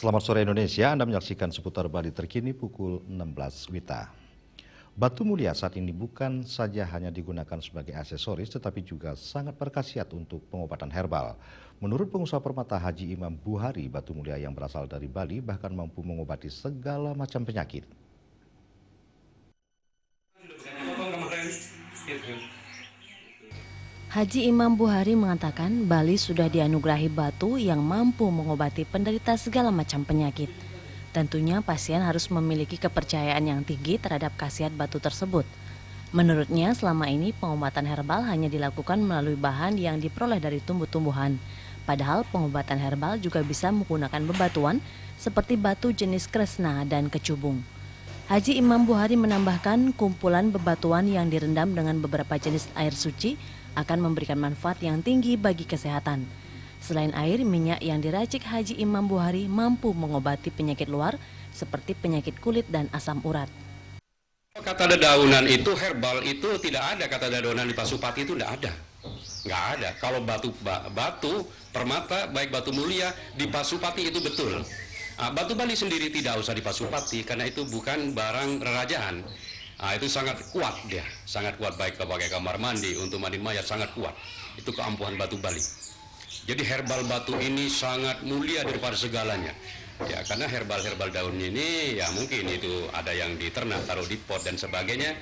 Selamat sore Indonesia, Anda menyaksikan seputar Bali terkini pukul 16 WITA. Batu mulia saat ini bukan saja hanya digunakan sebagai aksesoris, tetapi juga sangat berkhasiat untuk pengobatan herbal. Menurut pengusaha permata Haji Imam Buhari, batu mulia yang berasal dari Bali bahkan mampu mengobati segala macam penyakit. Haji Imam Buhari mengatakan Bali sudah dianugerahi batu yang mampu mengobati penderita segala macam penyakit. Tentunya pasien harus memiliki kepercayaan yang tinggi terhadap khasiat batu tersebut. Menurutnya selama ini pengobatan herbal hanya dilakukan melalui bahan yang diperoleh dari tumbuh-tumbuhan. Padahal pengobatan herbal juga bisa menggunakan bebatuan seperti batu jenis kresna dan kecubung. Haji Imam Buhari menambahkan kumpulan bebatuan yang direndam dengan beberapa jenis air suci akan memberikan manfaat yang tinggi bagi kesehatan. Selain air, minyak yang diracik Haji Imam Buhari mampu mengobati penyakit luar seperti penyakit kulit dan asam urat. Kata dedaunan itu herbal itu tidak ada, kata dedaunan di Pasupati itu tidak ada. Nggak ada. Kalau batu permata, baik batu mulia di Pasupati itu betul. Batu Bali sendiri tidak usah di Pasupati karena itu bukan barang kerajaan. Itu sangat kuat dia, sangat kuat baik pakai kamar mandi, untuk mandi mayat sangat kuat. Itu keampuhan batu Bali. Jadi herbal batu ini sangat mulia daripada segalanya. Ya, karena herbal daunnya ini ya mungkin itu ada yang diternak, taruh di pot dan sebagainya.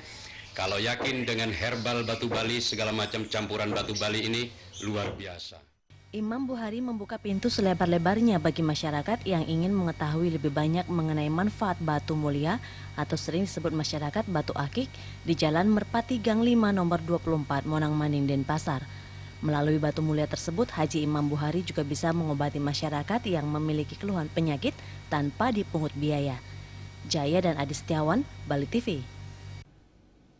Kalau yakin dengan herbal batu Bali, segala macam campuran batu Bali ini luar biasa. Imam Buhari membuka pintu selebar-lebarnya bagi masyarakat yang ingin mengetahui lebih banyak mengenai manfaat batu mulia atau sering disebut masyarakat batu akik di Jalan Merpati Gang 5 nomor 24 Monang Maning Denpasar. Melalui batu mulia tersebut, Haji Imam Buhari juga bisa mengobati masyarakat yang memiliki keluhan penyakit tanpa dipungut biaya. Jaya dan Adi Setiawan, Bali TV.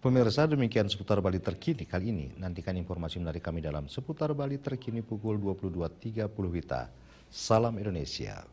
Pemirsa, demikian seputar Bali terkini kali ini. Nantikan informasi menarik kami dalam seputar Bali terkini pukul 22.30 WITA. Salam Indonesia.